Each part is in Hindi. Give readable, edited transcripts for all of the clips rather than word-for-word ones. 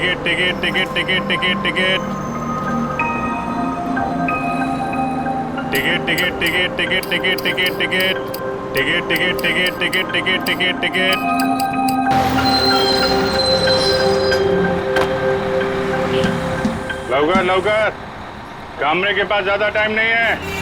Ticket ticket ticket ticket ticket ticket ticket ticket ticket ticket ticket ticket ticket ticket ticket ticket ticket ticket ticket ticket. लवकर लवकर, कमरे के पास ज्यादा टाइम नहीं है।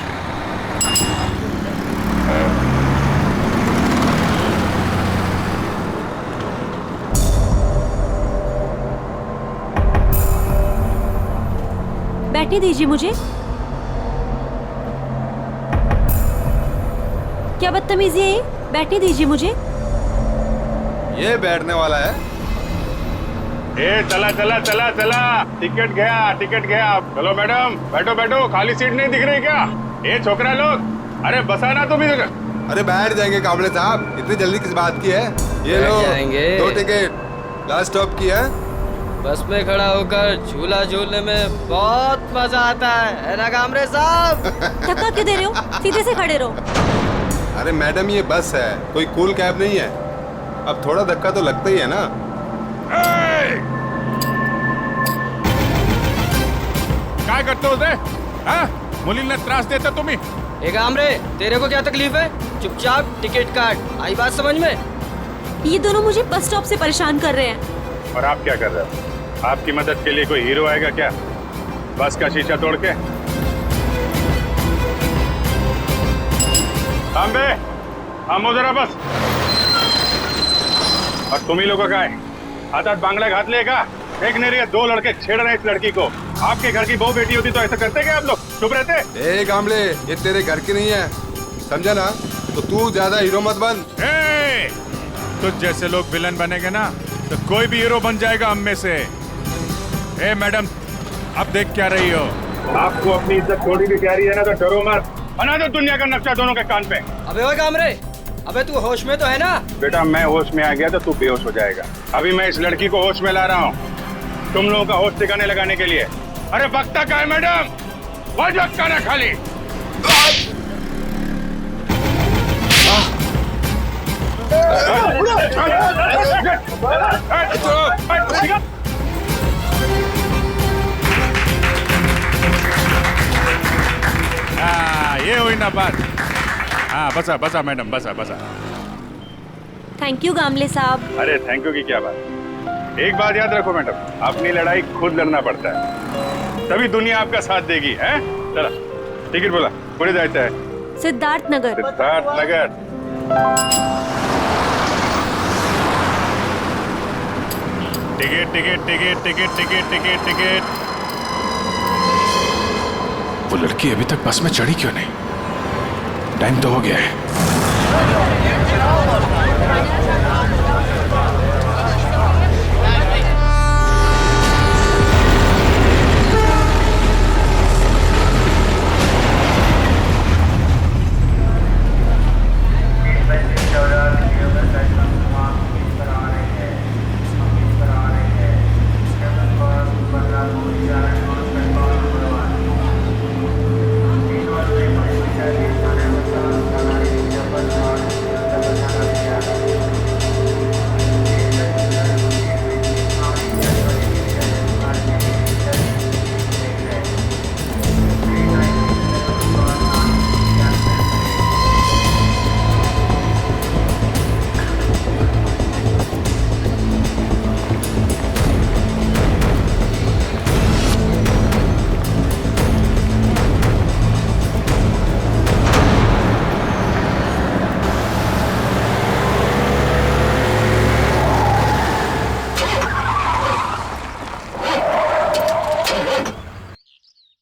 बैठने दीजिए मुझे। क्या बदतमीजी है ये? बैठने दीजिए मुझे। ये बैठने वाला है? ए चला चला चला चला, टिकट गया टिकट गया। चलो मैडम बैठो बैठो, खाली सीट नहीं दिख रही क्या? ए छोकरा लोग, अरे बसा ना तुम इधर। अरे बैठ जाएंगे कामले साहब, इतनी जल्दी किस बात की है? ये लो 2 टिकट, लास्ट स्टॉप की है। बस में खड़ा होकर झूला झूलने में बहुत मजा आता है ना कामरे साहब? धक्का क्यों दे रहे हो? सीधे से खड़े रहो। अरे मैडम ये बस है, कोई कूल कैब नहीं है। अब थोड़ा धक्का तो लगता ही है ना। काय करते हो रे? हाँ? मुलींना त्रास देता तुम्ही? ए कामरे, तेरे को क्या तकलीफ है? चुपचाप टिकट काट। आई बात समझ में? ये दोनों मुझे बस स्टॉप से परेशान कर रहे हैं। और आप क्या कर रहे हो? आपकी मदद के लिए कोई हीरो आएगा क्या? बस का शीशा तोड़ के? थांबे, थांबो जरा बस। और तुम ही लोगों का है, हाथ बांगड़ा घातले का? देख नहीं रही है, 2 लड़के छेड़ रहे हैं इस लड़की को। आपके घर की बहू बेटी होती तो ऐसा करते क्या आप लोग? चुप रहते? ए कामले, ये तेरे घर की नहीं है, समझा ना? तो तू ज्यादा हीरो मत बन। तुझ जैसे लोग विलन बनेंगे ना तो कोई भी हीरो बन जाएगा हम में से। ए मैडम, अब देख क्या रही हो? आपको अपनी इज्जत थोड़ी भी प्यारी है ना तो डरो मत। बना दो दुनिया का नक्शा दोनों के कान पे। अबे ओए कामरे, अबे तू होश में तो है ना? बेटा मैं होश में आ गया तो तू बेहोश हो जाएगा। अभी मैं इस लड़की को होश में ला रहा हूँ तुम लोगों का होश ठिकाने लगाने के लिए। अरे बकता का है मैडम, वजह का ना खाली। ये हुई ना बात। हाँ बसा बसा मैडम, बसा बसा। थैंक यू गामले साहब। अरे थैंक यू की क्या बात। एक बात याद रखो मैडम, अपनी लड़ाई खुद लड़ना पड़ता है, तभी दुनिया आपका साथ देगी। है चला, टिकट बोला, पुढे जायचं है। Siddharth Nagar. Siddharth Nagar. Ticket ticket ticket ticket ticket ticket ticket. वो लड़की अभी तक बस में चढ़ी क्यों नहीं? टाइम तो हो गया है।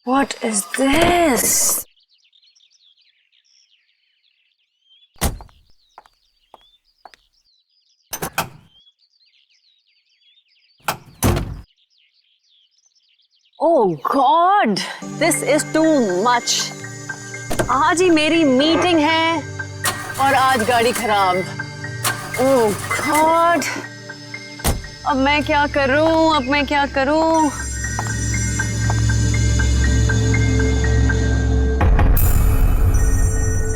What is this? Oh God, this is too much. आज ही मेरी मीटिंग है और आज गाड़ी खराब। Oh God, अब मैं क्या करूं? अब मैं क्या करूं?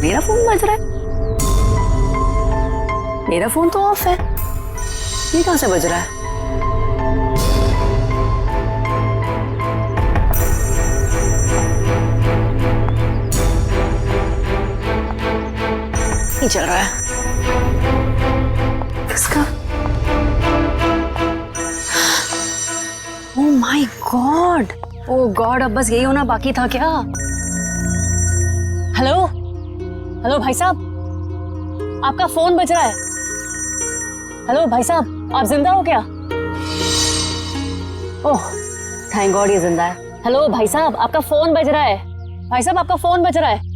मेरा फोन बज रहा है। मेरा फोन तो ऑफ है, ये कहां से बज रहा है? नहीं चल रहा है इसका। Oh my God, oh God, अब बस यही होना बाकी था क्या? हेलो हेलो भाई साहब, आपका फोन बज रहा है। हेलो भाई साहब, आप जिंदा हो क्या? ओह थैंक गॉड ये जिंदा है। हेलो भाई साहब, आपका फोन बज रहा है। भाई साहब आपका फोन बज रहा है।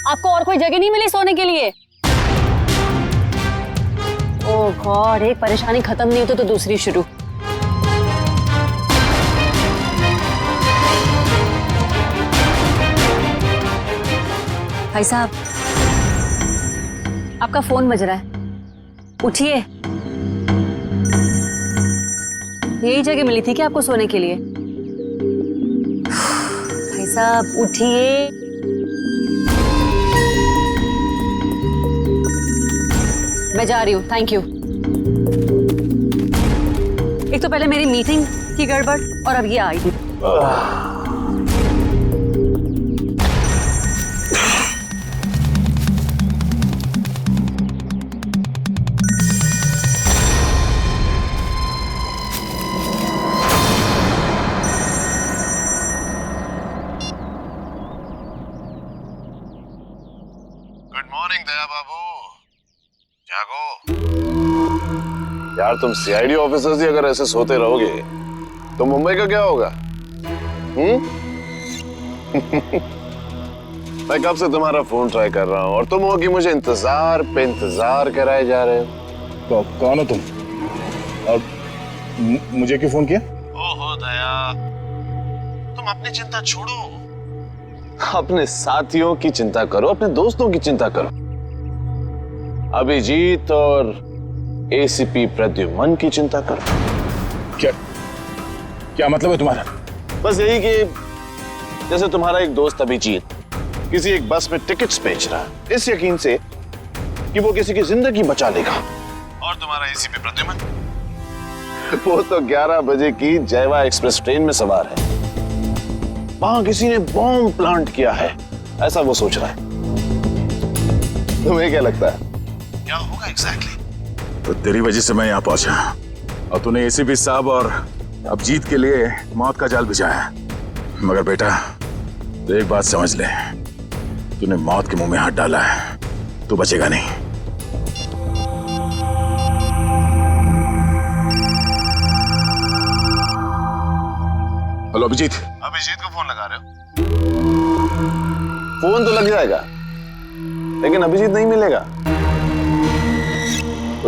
आपको और कोई जगह नहीं मिली सोने के लिए? ओह गॉड, एक परेशानी खत्म नहीं होती तो दूसरी शुरू। भाई साहब आपका फोन बज रहा है, उठिए। यही जगह मिली थी क्या आपको सोने के लिए? भाई साहब उठिए। मैं जा रही हूँ, थैंक यू। एक तो पहले मेरी मीटिंग की गड़बड़ और अब ये आई थी। गुड मॉर्निंग दया बाबू, जागो। यार तुम सीआईडी ऑफिसर्स ही अगर ऐसे सोते रहोगे तो मुंबई का क्या होगा? मैं कब से तुम्हारा फोन ट्राई कर रहा हूँ और तुम हो कि मुझे इंतजार पे इंतजार कराए जा रहे हो। तो कौन हो तुम और मुझे क्यों फोन किया? ओहो दया, तुम अपनी चिंता छोड़ो, अपने साथियों की चिंता करो, अपने दोस्तों की चिंता करो। अभिजीत और एसीपी प्रद्युमन की चिंता करो। क्या मतलब है तुम्हारा? बस यही कि जैसे तुम्हारा एक दोस्त अभिजीत किसी एक बस में टिकट्स बेच रहा है इस यकीन से कि वो किसी की जिंदगी बचा लेगा, और तुम्हारा एसीपी प्रद्युमन वो तो 11 बजे की जयवा एक्सप्रेस ट्रेन में सवार है, वहां किसी ने बॉम्ब प्लांट किया है ऐसा वो सोच रहा है। तुम्हें क्या लगता है क्या होगा एग्जैक्टली? तो तेरी वजह से मैं यहाँ पहुंचा और तूने एसीपी साहब और अभिजीत के लिए मौत का जाल बिछाया। मगर बेटा तो एक बात समझ ले, तूने मौत के मुंह में हाथ डाला है, तू बचेगा नहीं। हेलो अभिजीत। अभिजीत को फोन लगा रहे हो? फोन तो लग जाएगा लेकिन अभिजीत नहीं मिलेगा,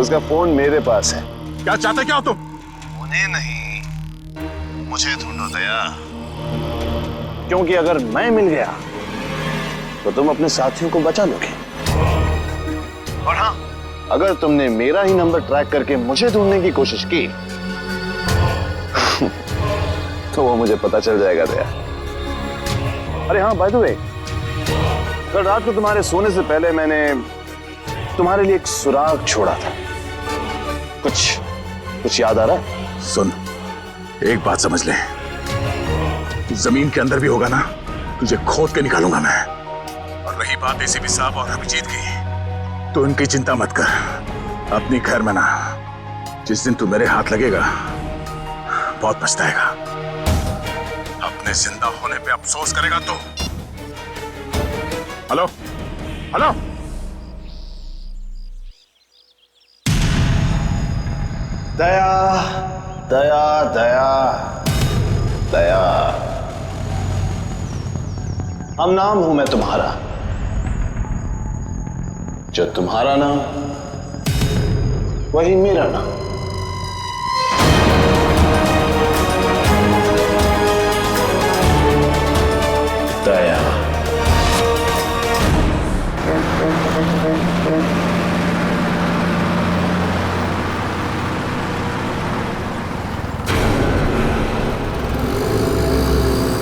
उसका फोन मेरे पास है। क्या चाहते क्या हो तुम? उन्हें नहीं, मुझे ढूंढो दया, क्योंकि अगर मैं मिल गया तो तुम अपने साथियों को बचा लोगे, और हाँ अगर तुमने मेरा ही नंबर ट्रैक करके मुझे ढूंढने की कोशिश की तो वो मुझे पता चल जाएगा दया। अरे हाँ बाय द वे, कल रात को तुम्हारे सोने से पहले मैंने तुम्हारे लिए एक सुराग छोड़ा था, कुछ याद आ रहा है? सुन, एक बात समझ ले, तू जमीन के अंदर भी होगा ना, तुझे खोद के निकालूंगा मैं। और रही बात एसीपी साहब और अभिजीत की, तो इनकी चिंता मत कर, अपनी खैर में ना। जिस दिन तू मेरे हाथ लगेगा बहुत पछताएगा, अपने जिंदा होने पे अफसोस करेगा तू। हेलो हेलो, दया दया दया दया, हम नाम हूं मैं तुम्हारा, जो तुम्हारा नाम वही मेरा नाम। दया।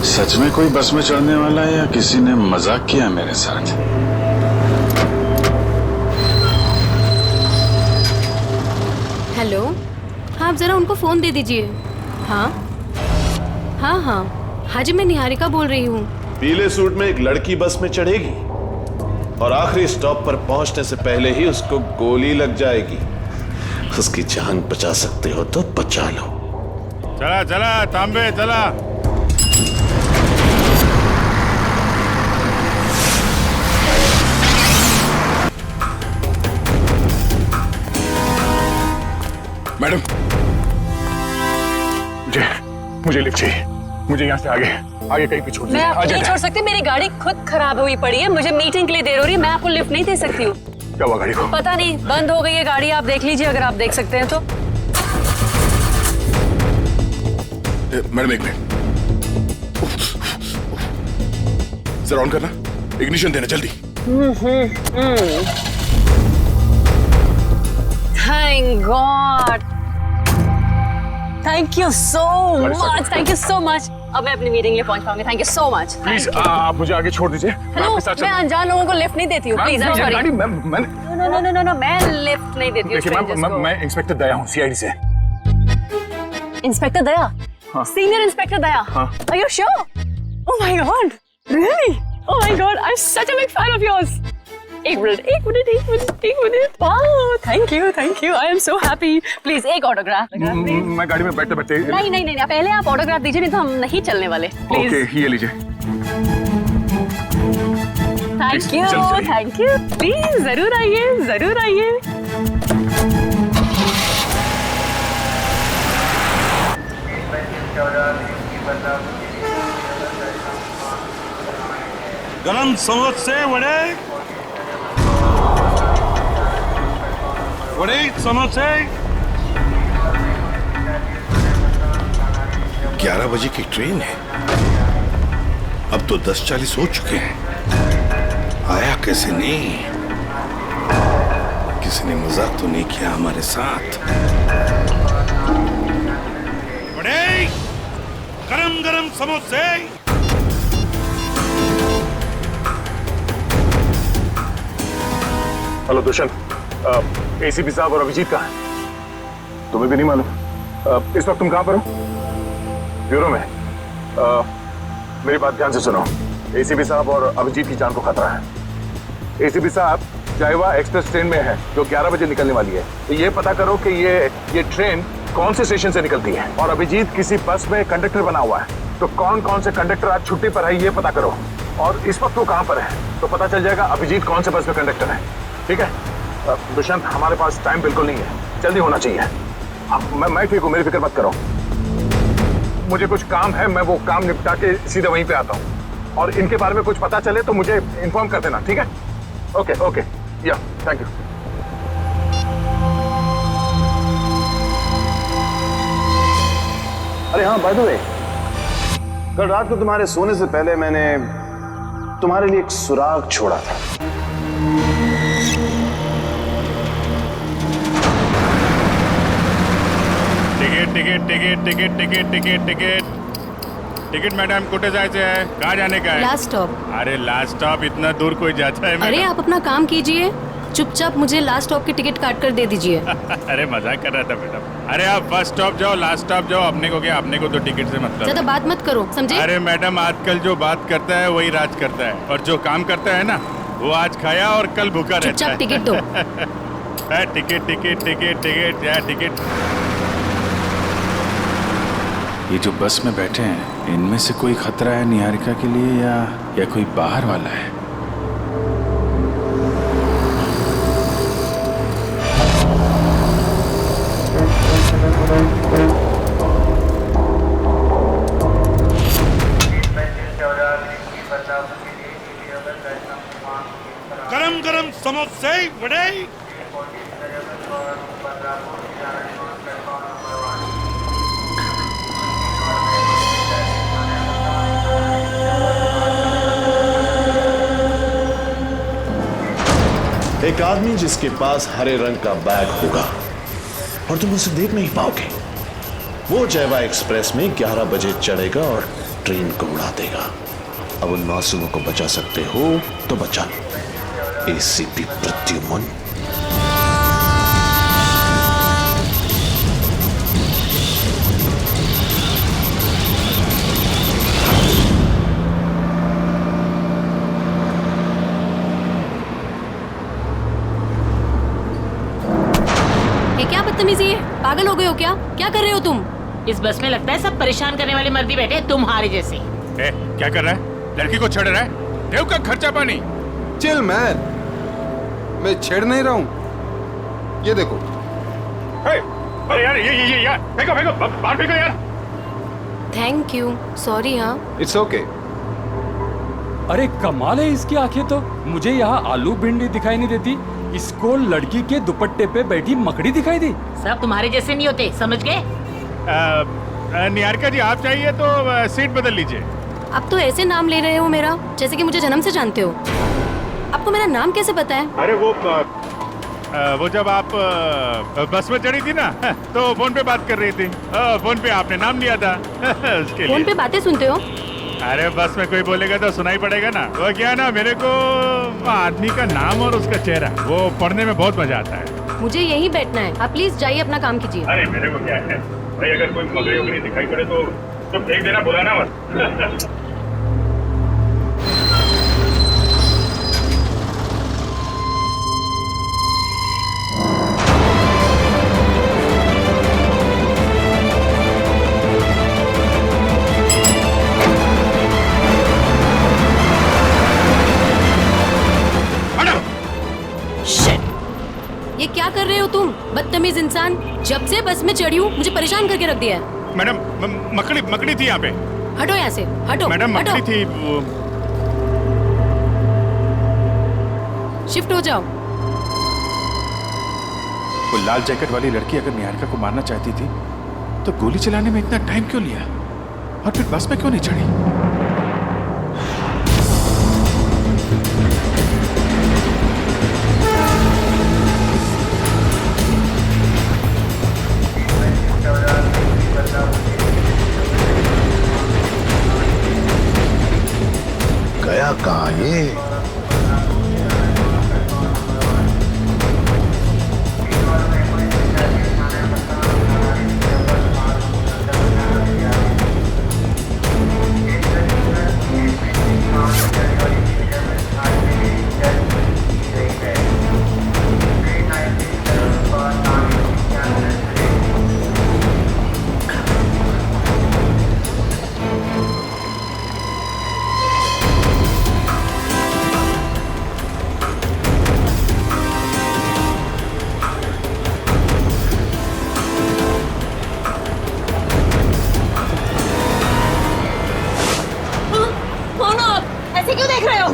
सच में कोई बस में चढ़ने वाला है या किसी ने मजाक किया मेरे साथ? हेलो, हाँ आप जरा उनको फोन दे दीजिए। हाँ हाँ हाँ हाँ जी, मैं निहारिका बोल रही हूँ। पीले सूट में एक लड़की बस में चढ़ेगी और आखिरी स्टॉप पर पहुंचने से पहले ही उसको गोली लग जाएगी। उसकी जान बचा सकते हो तो बचा लो। चला चला तांबे चला। मैडम, मुझे लिफ्ट चाहिए। मुझे यहाँ से आगे कहीं भी छोड़ दीजिए। मैं आपको नहीं छोड़ सकती, मेरी गाड़ी खुद खराब हुई पड़ी है, मुझे मीटिंग के लिए देर हो रही है, मैं आपको लिफ्ट नहीं दे सकती हूँ। क्या हुआ गाड़ी को? पता नहीं, बंद हो गई है गाड़ी, आप देख लीजिए अगर आप देख सकते हैं तो। मैडम एक मिनट, जरा ऑन करना, इग्निशन देना जल्दी। Thank God, thank you so much, thank you so much. अब मैं अपनी मीटिंग लिए पहुंच पाऊंगी। Thank you so much. Please आप मुझे आगे छोड़ दीजिए। हेलो, मैं अनजान लोगों को लिफ्ट नहीं देती हूँ, प्लीज। गाड़ी मैं नो, मैं लिफ्ट नहीं देती हूँ strangers को। मैं इंस्पेक्टर दया हूँ, सीआईडी से। इंस्पेक्टर दया? हाँ। सीनियर इंस्पेक्टर दया? हाँ। Are you sure? Oh my God, really? Oh my God, I'm such a big fan of yours. एक minute. Wow, thank you. I am so happy. Please एक ऑटोग्राफ। मैं गाड़ी में बैठते बैठते। नहीं, पहले आप ऑटोग्राफ दीजिए, नहीं तो हम नहीं चलने वाले। प्लीज। ओके, ये लीजिए। Thank you. प्लीज जरूर आइए। गरम समोसे वड़े समोसे। 11 बजे की ट्रेन है, अब तो 10:40 हो चुके हैं। आया कैसे नहीं? किसी ने मजाक तो नहीं किया हमारे साथ? वड़े गरम समोसे। हेलो दुष्यंत, एसीपी साहब और अभिजीत कहाँ हैं? तुम्हें भी नहीं मालूम? इस वक्त तुम कहाँ पर हो? ब्यूरो में। मेरी बात ध्यान से सुनो। एसीपी साहब और अभिजीत की जान को खतरा है। एसीपी साहब जायवा एक्सप्रेस ट्रेन में है जो 11 बजे निकलने वाली है। तो ये पता करो कि ये ट्रेन कौन से स्टेशन से निकलती है। और अभिजीत किसी बस में कंडक्टर बना हुआ है, तो कौन से कंडक्टर आज छुट्टी पर है ये पता करो। और इस वक्त वो कहाँ पर है तो पता चल जाएगा अभिजीत कौन से बस में कंडक्टर है। ठीक है दुष्यंत, हमारे पास टाइम बिल्कुल नहीं है, जल्दी होना चाहिए। मैं ठीक हूँ, मेरी फिक्र मत करो। मुझे कुछ काम है, मैं वो काम निपटा के सीधे वहीं पे आता हूँ। और इनके बारे में कुछ पता चले तो मुझे इन्फॉर्म कर देना, ठीक है? ओके, या थैंक यू। अरे हाँ, बाय द वे, कल रात को तुम्हारे सोने से पहले मैंने तुम्हारे लिए एक सुराग छोड़ा था। टिकट मैडम, कुठे जायचे आहे? कहाँ जाने का है? Last stop. अरे लास्ट स्टॉप इतना दूर कोई जाता है? अरे आप अपना काम कीजिए, चुपचाप मुझे लास्ट स्टॉप की टिकट काट कर दे दीजिए। अरे मजाक कर रहा था मैडम। अरे आप फर्स्ट स्टॉप जाओ, लास्ट स्टॉप जाओ, अपने को क्या, अपने को तो टिकट से मतलब। ज्यादा बात मत करो, समझे? अरे मैडम, आजकल जो बात करता है वही राज करता है, और जो काम करता है ना वो आज खाया और कल भूखा रहता है। चुपचाप टिकट दो। टिकट। ये जो बस में बैठे हैं, इनमें से कोई खतरा है निहारिका के लिए या कोई बाहर वाला है? गरम समोसे वड़े। एक आदमी जिसके पास हरे रंग का बैग होगा और तुम उसे देख नहीं पाओगे, वो जयवा एक्सप्रेस में 11 बजे चढ़ेगा और ट्रेन को उड़ा देगा। अब उन मासूमों को बचा सकते हो तो बचा लो। एसीपी प्रद्युमन। बदतमीजी है? पागल हो गए हो क्या? क्या कर रहे हो तुम? इस बस में लगता है सब परेशान करने वाले मर्दी बैठे हैं तुम्हारे जैसे। क्या कर रहा है? लड़की को छेड़ रहा है? देव का खर्चा पानी। चिल मैन, मैं छेड़ नहीं रहा हूँ। ये देखो। अरे यार ये यार फेंको फेंको बाहर फेंको यार। Thank you, sorry. हाँ इट्स ओके। अरे कमाल है इसकी आंखें तो। मुझे यहाँ आलू भिंडी दिखाई नहीं देती, इसको लड़की के दुपट्टे पे बैठी मकड़ी दिखाई दी। सब तुम्हारे जैसे नहीं होते, समझ गए? निहारिका जी आप चाहिए तो सीट बदल लीजिए। आप तो ऐसे नाम ले रहे हो मेरा जैसे कि मुझे जन्म से जानते हो। आपको मेरा नाम कैसे पता है? अरे वो जब आप बस में चढ़ी थी ना तो फोन पे बात कर रही थी। फोन पे आपने नाम लिया था उसके फोन पे बातें सुनते हो? अरे बस में कोई बोलेगा तो सुनाई पड़ेगा ना। वो क्या ना, मेरे को आदमी का नाम और उसका चेहरा वो पढ़ने में बहुत मजा आता है। मुझे यहीं बैठना है, आप प्लीज जाइए अपना काम कीजिए। अरे मेरे को क्या है भाई, अगर कोई मकड़ी उकड़ी दिखाई पड़े तो फेंक देना, बुलाना मत। ये क्या कर रहे हो तुम, बदतमीज इंसान? जब से बस में चढ़ी हूँ मुझे परेशान करके रख दिया है। मैडम मकड़ी थी यहाँ पे। हटो यहाँ से, हटो। मैडम हटो। मकड़ी थी वो। शिफ्ट हो जाओ। वो लाल जैकेट वाली लड़की अगर निहारिका को मारना चाहती थी तो गोली चलाने में इतना टाइम क्यों लिया, और फिर बस में क्यों नहीं चढ़ी? गया कहाँ ये?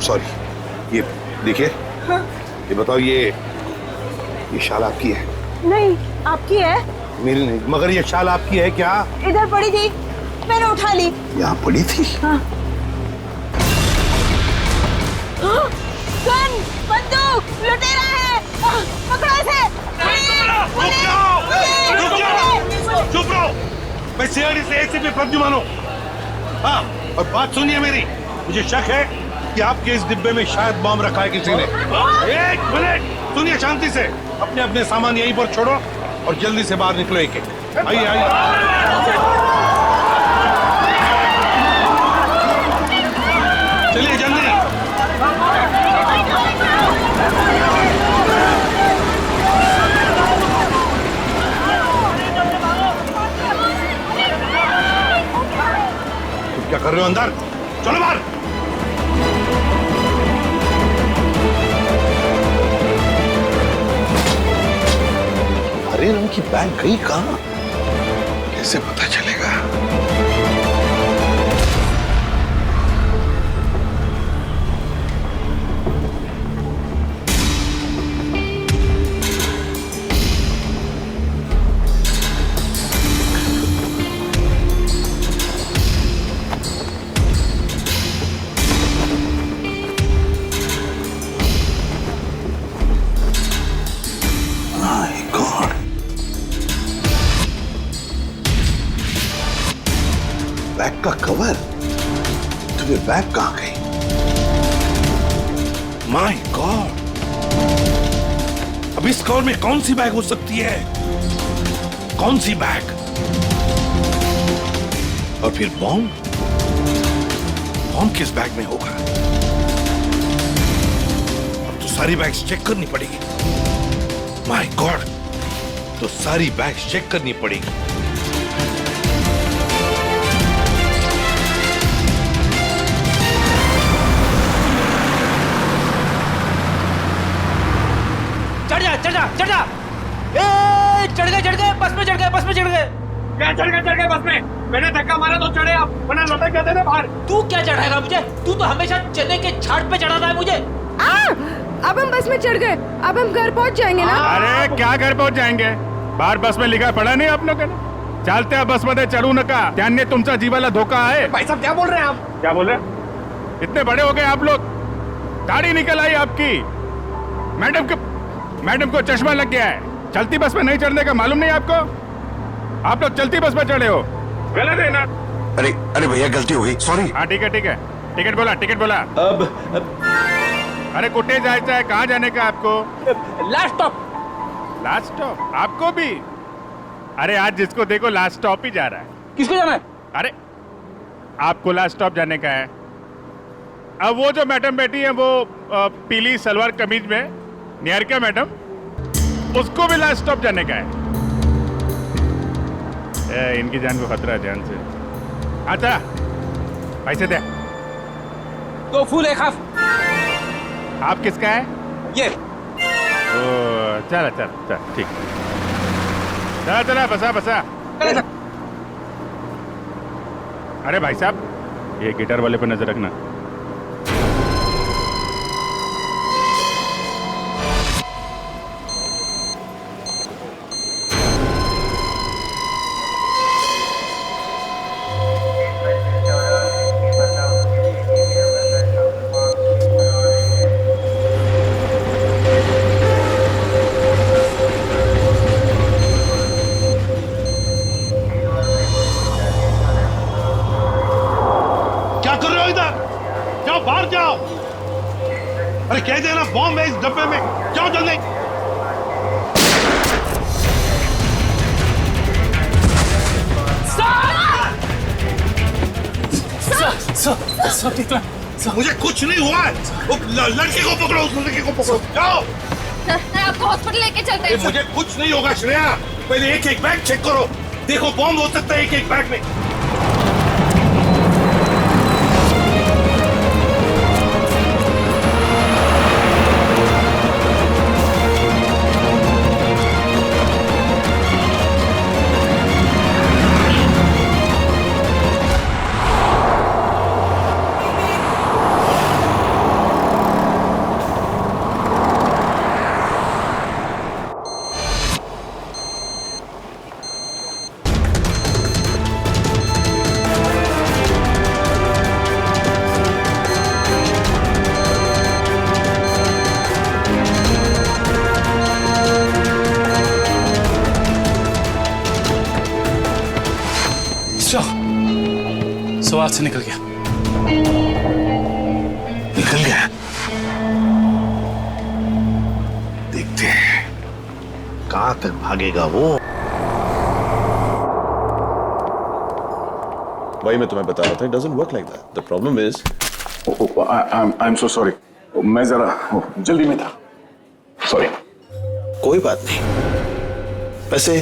सॉरी, ये देखिए। ये बताओ, ये शाल आपकी है? नहीं, आपकी है। मेरी नहीं, मगर ये शाल आपकी है क्या? इधर पड़ी थी, मैंने उठा ली। यहाँ पड़ी थी? हाँ। गन, बंदूक, लुटेरा है। पकड़ो इसे। चुप रहो। मैं सीआईडी से एसीपी प्रद्युमन हूँ। हाँ, और बात सुनिए मेरी। मुझे शक है कि आपके इस डिब्बे में शायद बम रखा है किसी ने। एक मिनट सुनिए शांति से। अपने अपने सामान यहीं पर छोड़ो और जल्दी से बाहर निकलो। एक आइए आइए। चलिए जल्दी। तुम क्या कर रहे हो अंदर? चलो बाहर। हरे रंग की बैग गई कहाँ? कैसे पता चलेगा? बैग का कवर? तुम्हें बैग कहाँ गई? My God! अब इस कवर में कौन सी बैग हो सकती है? कौन सी बैग? और फिर बॉम्ब? बॉम्ब किस बैग में होगा? अब तो सारी बैग्स चेक करनी पड़ेगी। My God! तो सारी बैग चेक करनी पड़ेगी। चढ़ जा चढ़ जा चढ़ जा। चढ़ गए बस में चढ़ गए। क्या चढ़ गए बस में? मैंने धक्का मारा तो चढ़े आप, वरना लौटे कहते थे बाहर। तू क्या चढ़ाएगा मुझे? तू तो हमेशा चने के झाड़ पे चढ़ाता है मुझे। अब हम बस में चढ़ गए, अब हम घर पहुंच जाएंगे ना? अरे क्या घर पहुंच जाएंगे? बाहर बस में लिखा पड़ा नहीं आप लोगों ने? चालते बस मध्ये चढ़ू नका, त्याने तुमचा जीवाला धोका है। भाई साहब क्या बोल रहे हैं आप? क्या बोल रहे हैं? इतने बड़े हो गए आप लोग, दाढ़ी निकल आई आपकी। मैडम को चश्मा लग गया है। चलती बस में नहीं चढ़ने का मालूम नहीं आपको? आप लोग चलती बस में चढ़े हो, गलत है ना? अरे भैया गलती हो गई, सॉरी। हाँ ठीक है टिकट बोला। अब अरे कुटे जायचं है? कहाँ जाने का आपको? लास्ट स्टॉप आपको भी? अरे आज जिसको देखो लास्ट स्टॉप ही जा रहा है। किसको जाना है? अरे आपको लास्ट स्टॉप जाने का है। अब वो जो मैडम बैठी है वो पीली सलवार कमीज में, निहारिका मैडम, उसको भी लास्ट स्टॉप जाने का है। इनकी जान को खतरा है, ध्यान से। अच्छा पैसे दे। 2 फूल 1 हाफ। आप किसका है? ये। ओ चल ठीक। चला बसा। अरे भाई साहब ये गिटार वाले पे नजर रखना। अरे कह देना बॉम्ब है इस डब्बे में, जाओ जल्दी। मुझे कुछ नहीं हुआ है। लड़की को पकड़ो, उस लड़की को पकड़ो, जाओ। आपको हॉस्पिटल लेके चलते हैं। मुझे कुछ नहीं होगा श्रेया, पहले एक बैग चेक करो, देखो बॉम्ब हो सकता है एक बैग में। सवाल से निकल गया। देखते हैं कहां तक भागेगा वो। भाई मैं तुम्हें बता रहा था, it doesn't work like that. The problem is I'm so sorry. मैं जरा जल्दी में था, सॉरी। कोई बात नहीं। वैसे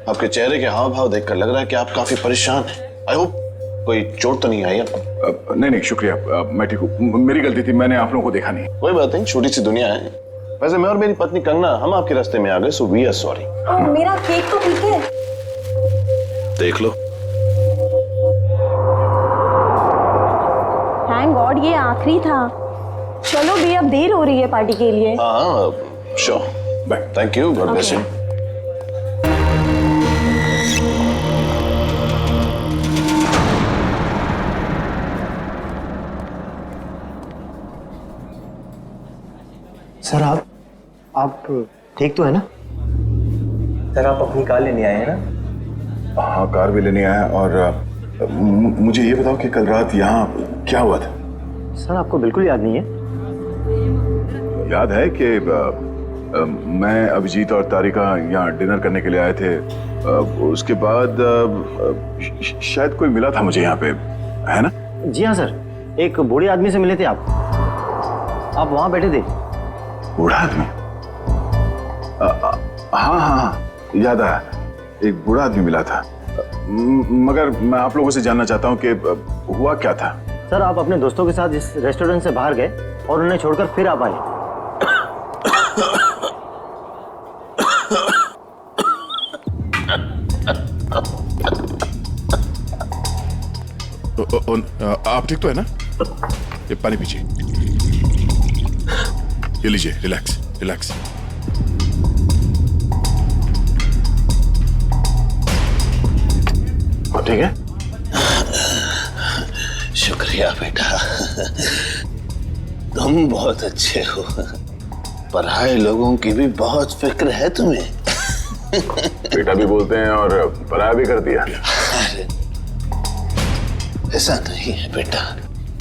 आपके चेहरे के हाव भाव देखकर लग रहा है कि आप काफी परेशान हैं। आई होप कोई चोट तो नहीं आई आपको? नहीं शुक्रिया, मैं ठीक हूँ। मेरी गलती थी, मैंने आप लोगों को देखा नहीं। कोई बात नहीं, छोटी सी दुनिया है। वैसे मैं और मेरी पत्नी कंगना हम आपके रास्ते में आ गए, सो वी आर सॉरी। मेरा केक तो ठीक है। देख लो। थैंक गॉड ये आखिरी था। चलो भी अब देर हो रही है पार्टी के लिए। हाँ sure, bye. Thank you, God bless you. Sir आप ठीक तो है ना? सर आप अपनी कार लेने आए हैं ना? हाँ कार भी लेने आया। और मुझे ये बताओ कि कल रात यहाँ क्या हुआ था? सर आपको बिल्कुल याद नहीं है? याद है कि मैं, अभिजीत और तारिका यहाँ डिनर करने के लिए आए थे। उसके बाद शायद कोई मिला था मुझे यहाँ पे, है ना? जी हाँ सर, एक बूढ़े आदमी से मिले थे आप वहाँ बैठे थे। बूढ़ा आदमी? हाँ हाँ हाँ, याद आया, एक बूढ़ा आदमी मिला था। मगर मैं आप लोगों से जानना चाहता हूँ कि हुआ क्या था। सर, आप अपने दोस्तों के साथ इस रेस्टोरेंट से बाहर गए और उन्हें छोड़कर फिर आप आए। आप ठीक तो है ना? ये पानी पीजिए, ये लीजिए, रिलैक्स रिलैक्स। ठीक है? शुक्रिया बेटा, तुम बहुत अच्छे हो। पराये लोगों की भी बहुत फिक्र है तुम्हें। बेटा भी बोलते हैं और पराया भी कर दिया। अरे ऐसा नहीं है बेटा,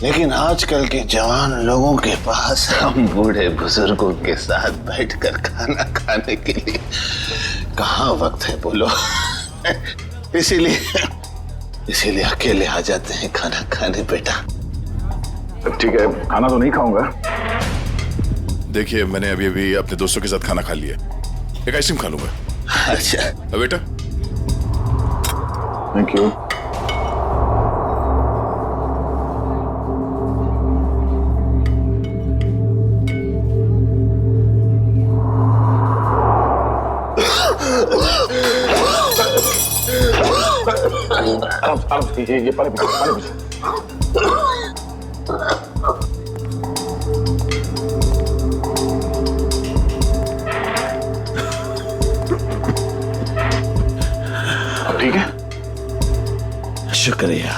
लेकिन आजकल के जवान लोगों के पास हम बूढ़े बुजुर्गों के साथ बैठकर खाना खाने के लिए कहाँ वक्त है बोलो। इसीलिए अकेले आ जाते हैं खाना खाने बेटा। ठीक है, खाना तो नहीं खाऊंगा। देखिए, मैंने अभी अभी अपने दोस्तों के साथ खाना खा लिया, एक आइसक्रीम खा लूंगा। अच्छा बेटा, थैंक यू। आराम से, ये पानी पीजिए, पानी पीजिए। अब ठीक है? शुक्रिया।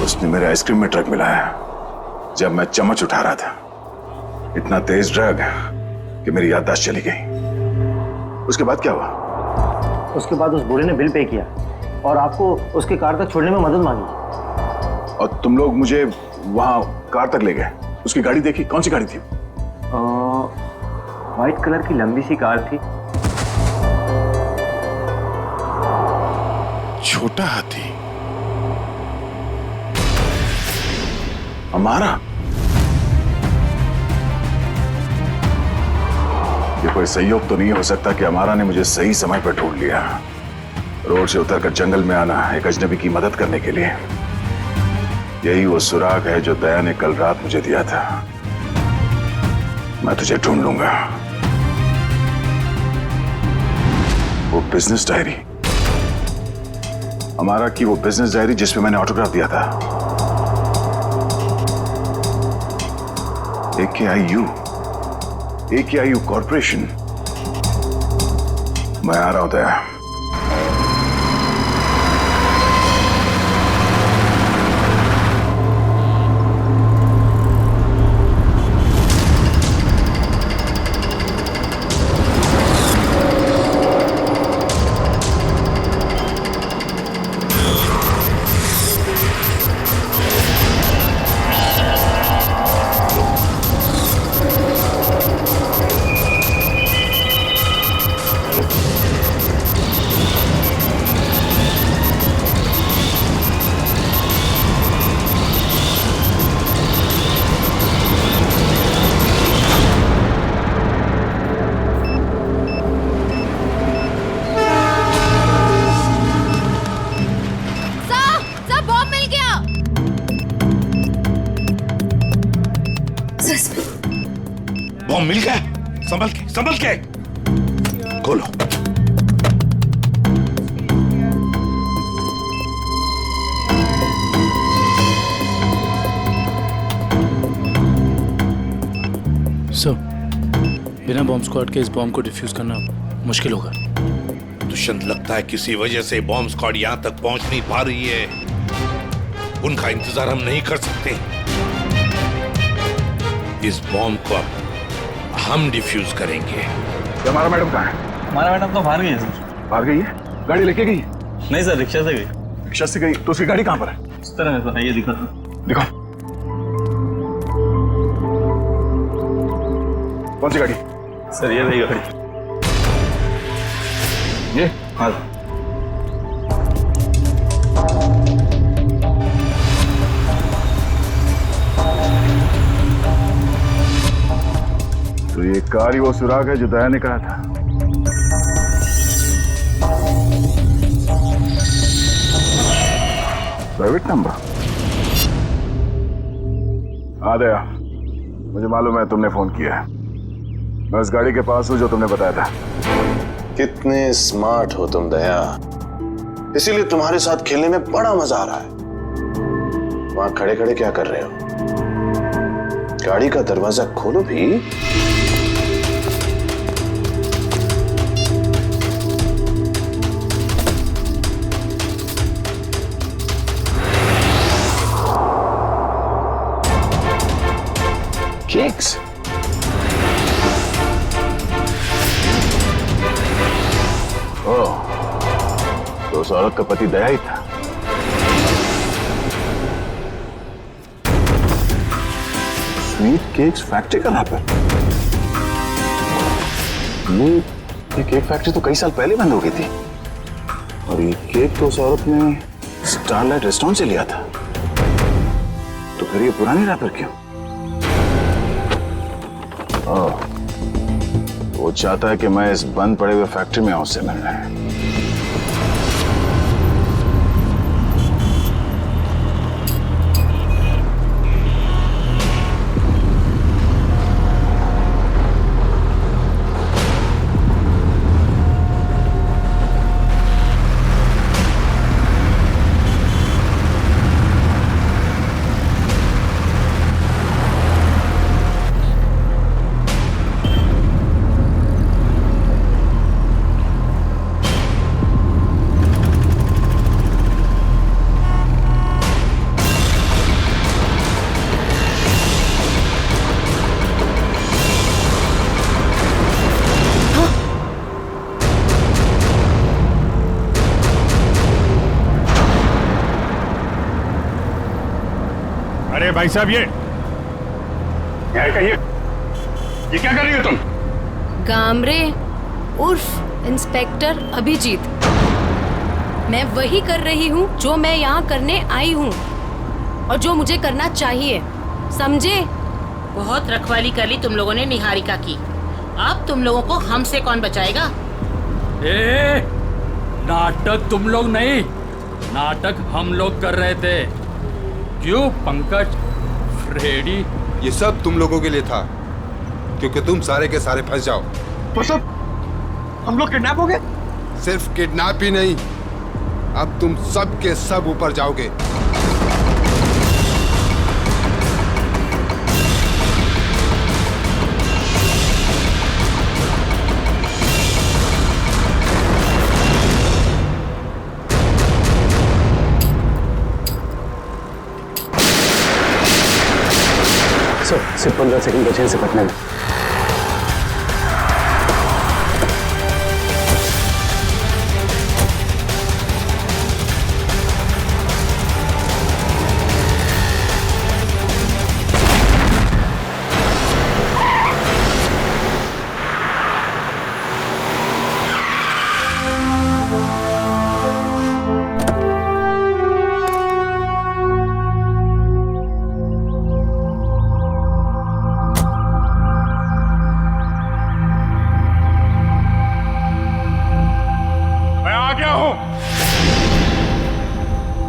उसने मेरे आइसक्रीम में ड्रग मिलाया जब मैं चम्मच उठा रहा था। इतना तेज ड्रग कि मेरी याददाश्त चली गई। उसके बाद क्या हुआ? उसके बाद उस बूढ़े ने बिल पे किया और आपको उसके कार तक छोड़ने में मदद मांगी। और तुम लोग मुझे वहां कार तक ले गए। उसकी गाड़ी देखी? कौन सी गाड़ी थी? व्हाइट कलर की लंबी सी कार थी। छोटा हाथी हमारा? ये कोई संयोग तो नहीं हो सकता कि हमारा ने मुझे सही समय पर ढूंढ लिया। रोड से उतरकर जंगल में आना एक अजनबी की मदद करने के लिए, यही वो सुराग है जो दया ने कल रात मुझे दिया था। मैं तुझे ढूंढ लूंगा। वो बिजनेस डायरी, हमारा की वो बिजनेस डायरी जिसमें मैंने ऑटोग्राफ दिया था। AKIU corporation. मैं आ रहा हूं दया। बॉम्ब मिल गया। संभल के खोलो। सर, बिना बॉम्ब स्क्वाड के इस बॉम्ब को डिफ्यूज करना मुश्किल होगा। दुष्यंत, लगता है किसी वजह से बॉम्ब स्क्वाड यहाँ तक पहुंच नहीं पा रही है। उनका इंतजार हम नहीं कर सकते। इस बॉम्ब को अब हम डिफ्यूज करेंगे। हमारा मैडम कहाँ है? हमारा मैडम तो बाहर गई है सर। बाहर गई है? गाड़ी लेके गई? नहीं सर, रिक्शा से गई। रिक्शा से गई? तो उसकी गाड़ी कहाँ पर है? इस तरह है सर, ये दिखा। दिखाओ। कौन सी गाड़ी? सर ये रही गाड़ी। ये? हाँ। तो ये कार ही वो सुराग है जो दया ने कहा था। Private number? हाँ दया, मुझे मालूम है तुमने फोन किया है। मैं उस गाड़ी के पास हूं जो तुमने बताया था। कितने स्मार्ट हो तुम दया, इसीलिए तुम्हारे साथ खेलने में बड़ा मजा आ रहा है। वहां खड़े खड़े क्या कर रहे हो? गाड़ी का दरवाजा खोलो भी। केक्स? ओह, तो उस औरत का पति दया ही था। स्वीट केक्स फैक्ट्री का नाम है? ये केक फैक्ट्री तो कई साल पहले बंद हो गई थी, और ये केक तो उस औरत ने स्टारलाइट रेस्टोरेंट से लिया था। तो फिर ये पुरानी रैपर क्यों? ओह, वो चाहता है कि मैं इस बंद पड़े हुए फैक्ट्री में आऊं उससे मिलने। अरे भाई साहब, ये क्या कर रही हो तुम? गामरे उर्फ इंस्पेक्टर अभिजीत, मैं वही कर रही हूँ जो मैं यहाँ करने आई हूँ और जो मुझे करना चाहिए, समझे? बहुत रखवाली कर ली तुम लोगों ने निहारिका की। अब तुम लोगों को हमसे कौन बचाएगा? नाटक तुम लोग नहीं, नाटक हम लोग कर रहे थे। क्यों पंकज, फ्रेडी? ये सब तुम लोगों के लिए था, क्योंकि तुम सारे के सारे फंस जाओ। तो सब हम लोग किडनैप हो गए? सिर्फ किडनैप ही नहीं, अब तुम सब के सब ऊपर जाओगे। सिर्फ 15 सेकंड बचे से पटने में।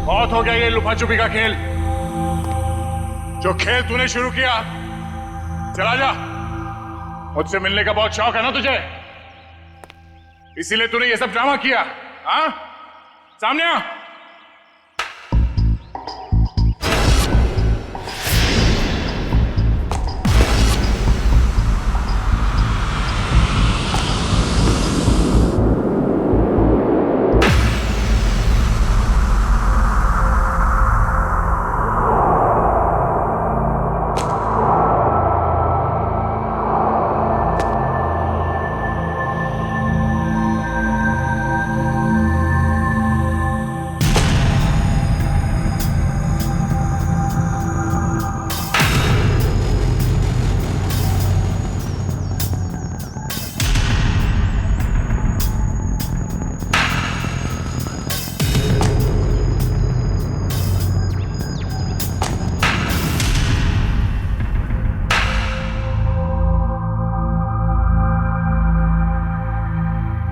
बहुत हो गया ये लुका छुपी का खेल। जो खेल तूने शुरू किया, चला जा। मुझसे मिलने का बहुत शौक है ना तुझे, इसीलिए तूने ये सब ड्रामा किया। हाँ, सामने आ।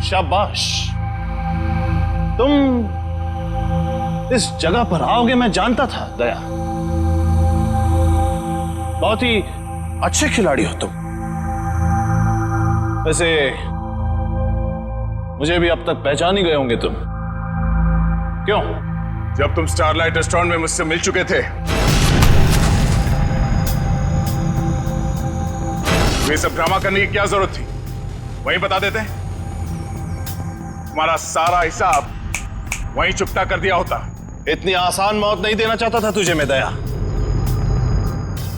शाबाश, तुम इस जगह पर आओगे मैं जानता था दया। बहुत ही अच्छे खिलाड़ी हो तुम। वैसे मुझे भी अब तक पहचान ही गए होंगे तुम। क्यों? जब तुम स्टारलाइट रेस्टोरेंट में मुझसे मिल चुके थे, ये सब ड्रामा करने की क्या जरूरत थी? वहीं बता देते। तुम्हारा सारा हिसाब वहीं चुकता कर दिया होता। इतनी आसान मौत नहीं देना चाहता था तुझे मैं दया।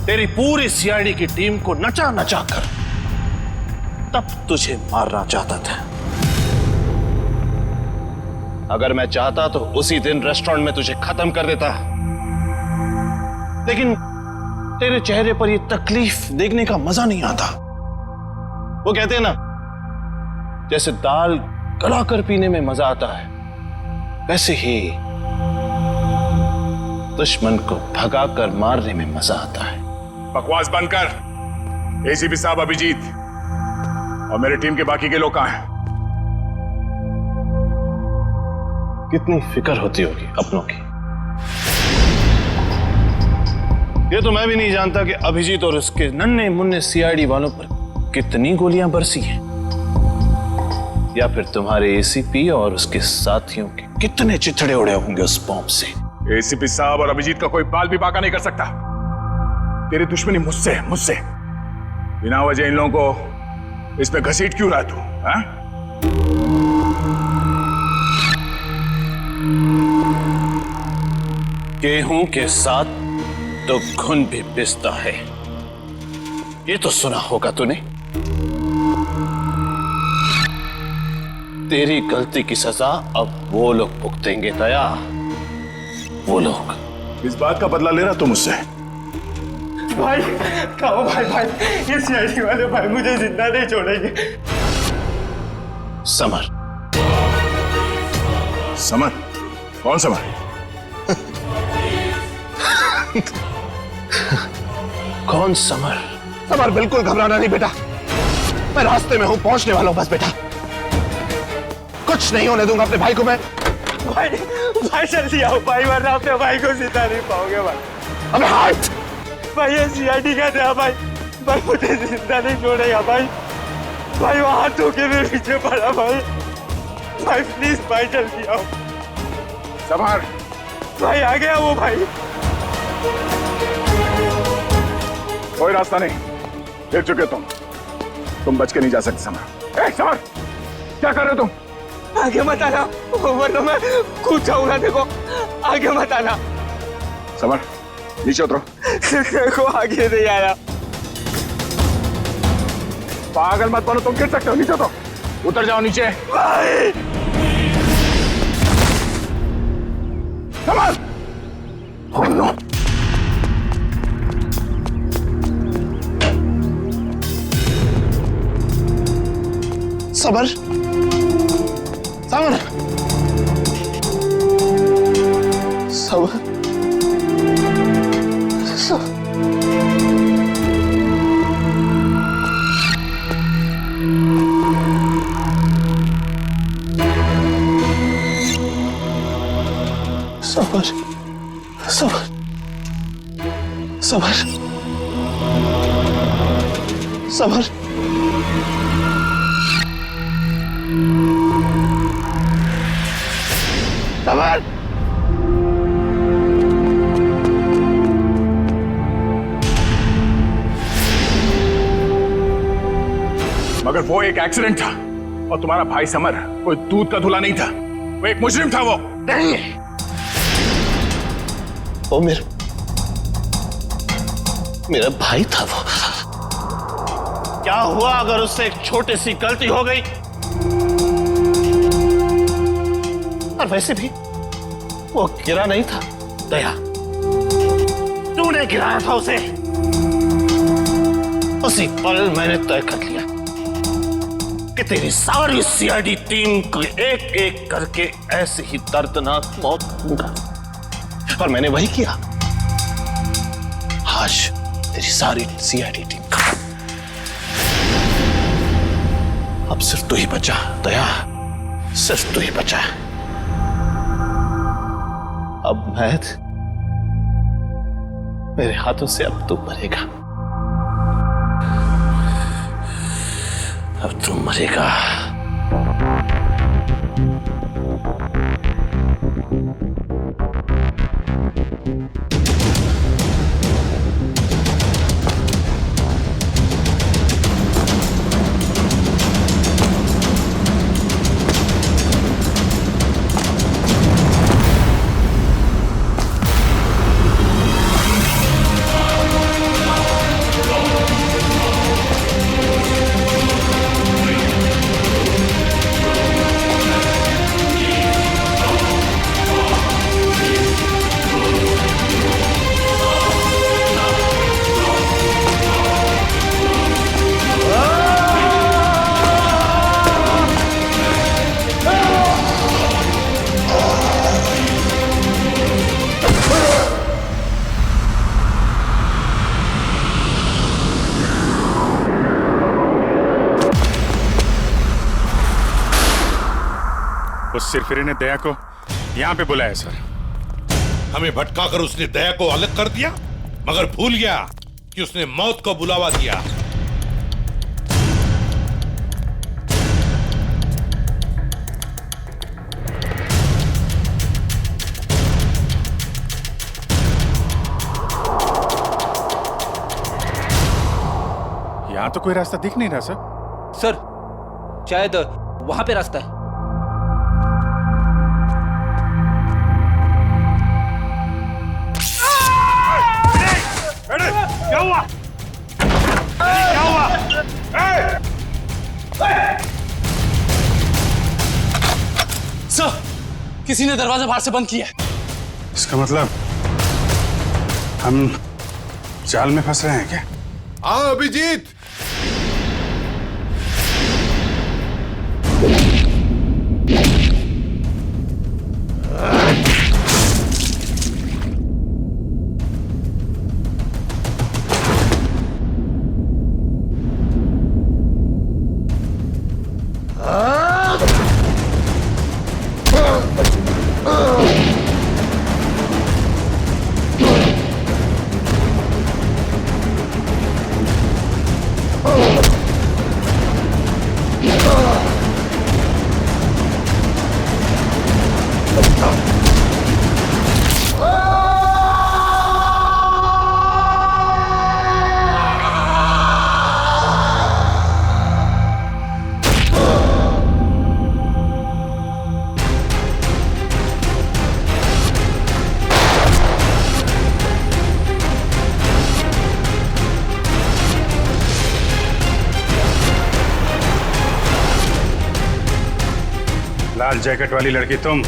तेरी पूरी सीआईडी की टीम को नचा नचा कर तब तुझे मारना चाहता था। अगर मैं चाहता तो उसी दिन रेस्टोरेंट में तुझे खत्म कर देता, लेकिन तेरे चेहरे पर यह तकलीफ देखने का मजा नहीं आता। वो कहते हैं ना, जैसे दाल गलाकर पीने में मजा आता है, वैसे ही दुश्मन को भगाकर मारने में मजा आता है। बकवास बंद कर। एसीपी साहब अभिजीत और मेरी टीम के बाकी के लोग कहां हैं? कितनी फिक्र होती होगी अपनों की। ये तो मैं भी नहीं जानता कि अभिजीत और उसके नन्हे मुन्ने सीआईडी वालों पर कितनी गोलियां बरसी हैं, या फिर तुम्हारे एसीपी और उसके साथियों के कितने चिथड़े उड़े होंगे उस बॉम्ब से। एसीपी साहब और अभिजीत का कोई बाल भी बाका नहीं कर सकता। तेरी दुश्मनी मुझसे बिना वजह इन लोगों को इस पे घसीट क्यों रहा तू? हाँ? गेहूं के साथ तो घुन भी पिसता है, ये तो सुना होगा तूने। तेरी गलती की सजा अब वो लोग भुगतेंगे दया, वो लोग। इस बात का बदला ले रहा तू मुझसे? भाई खाओ भाई, ये सीआईडी वाले भाई मुझे जिंदा नहीं छोड़ेंगे। समर। समर? कौन समर? कौन समर? समर, बिल्कुल घबराना नहीं बेटा, मैं रास्ते में हूं, पहुंचने वाला हूं बस बेटा। कुछ नहीं होने दूंगा अपने भाई को मैं। भाई जल्दी आओ भाई, वरना अपने भाई को जिंदा नहीं पाओगे भाई। अबे हाथ! भाई ये सीआईडी का था भाई मुझे जिंदा नहीं छोड़ेगा भाई। वहां हाथ धोके मेरे पीछे पड़ा भाई प्लीज भाई जल्दी आओ। समर! भाई आ गया वो भाई। कोई रास्ता नहीं, गिर चुके तुम बच के नहीं जा सकते समर। समर, क्या कर रहे हो तुम? आगे मत आना, वरना मैं कूद जाऊंगा। देखो आगे मत आना। समर नीचे उतरो। देखो आगे नहीं आया। पागल मत बनो, तुम गिर सकते हो। नीचे उतरो, उतर जाओ नीचे। भाई summer! Oh no! Summer! Summer! Summer! Summer! Summer! Summer! Summer! मगर वो एक एक्सीडेंट था, और तुम्हारा भाई समर कोई दूध का धुला नहीं था, वो एक मुजरिम था। वो नहीं, वो मेरा भाई था। वो क्या हुआ अगर उससे एक छोटी सी गलती हो गई? और वैसे भी वो गिरा नहीं था दया, तूने गिराया था उसे। उसी पल मैंने तय कर लिया कि तेरी सारी सीआईडी टीम को एक एक करके ऐसे ही दर्दनाक मौत दूंगा, और मैंने वही किया। आज तेरी सारी सीआईडी टीम खत्म। अब सिर्फ तू ही बचा दया। सिर्फ तू ही बचा है। अब महद, मेरे हाथों से अब तू मरेगा। अब तू मरेगा। उस सिरफिरे ने दया को यहाँ पे बुलाया सर। हमें भटकाकर उसने दया को अलग कर दिया, मगर भूल गया कि उसने मौत को बुलावा दिया। यहाँ तो कोई रास्ता दिख नहीं रहा सर। सर शायद वहां पे रास्ता है। क्या हुआ? क्या हुआ? सर, किसी ने दरवाजा बाहर से बंद किया है। इसका मतलब हम जाल में फंस रहे हैं क्या? हाँ अभिजीत, लाल जैकेट वाली लड़की तुम?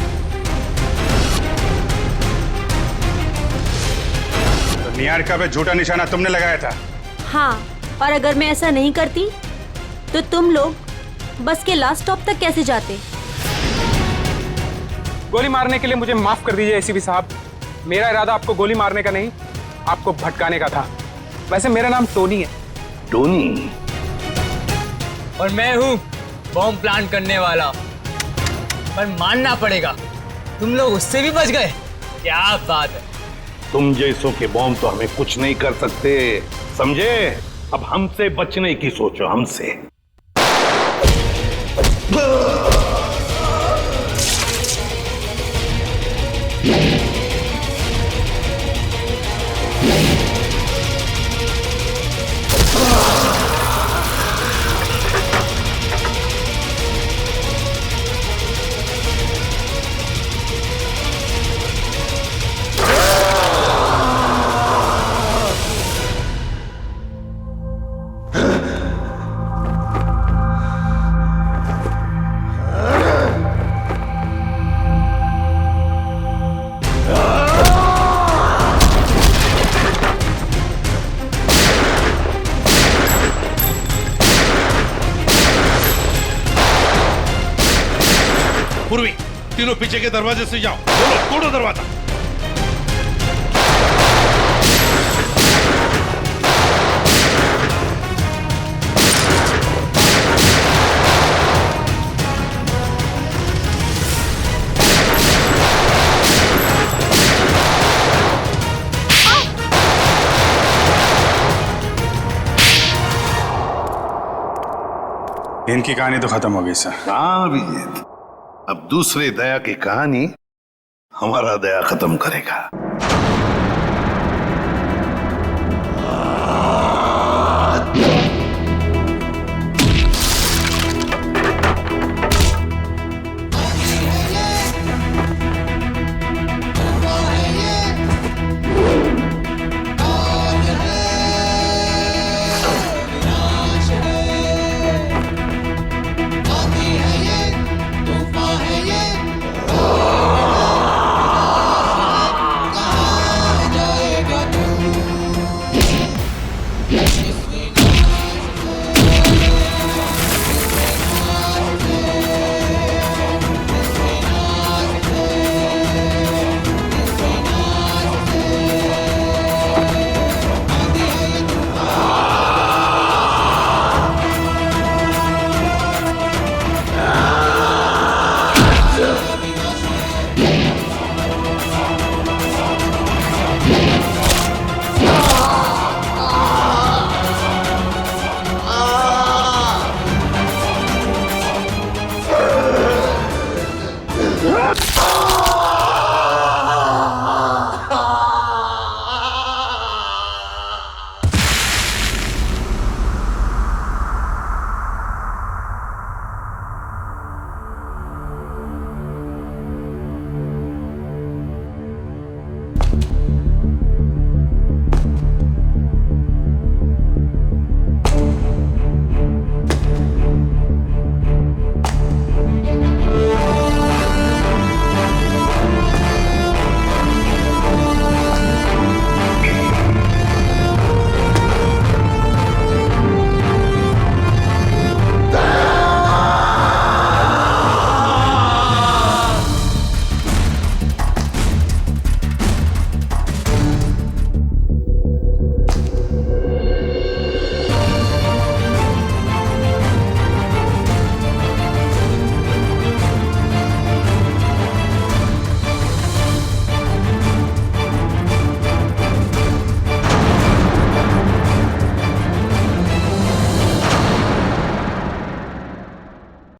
तो निहारिका पे झूठा निशाना तुमने लगाया था? हाँ, और अगर मैं ऐसा नहीं करती तो तुम लोग बस के लास्ट स्टॉप तक कैसे जाते? गोली मारने के लिए मुझे माफ कर दीजिए एसीपी साहब। मेरा इरादा आपको गोली मारने का नहीं, आपको भटकाने का था। वैसे मेरा नाम टोनी है। टोनी? और मैं हूँ बॉम्ब प्लांट करने वाला। पर मानना पड़ेगा, तुम लोग उससे भी बच गए। क्या बात है। तुम जैसों के बॉम्ब तो हमें कुछ नहीं कर सकते, समझे? अब हमसे बचने की सोचो, हमसे। पूर्वी, तीनों पीछे के दरवाजे से जाओ। तोड़ो दरवाजा। इनकी कहानी तो खत्म हो गई सर। हाँ अभिजीत, अब दूसरे दया की कहानी हमारा दया खत्म करेगा।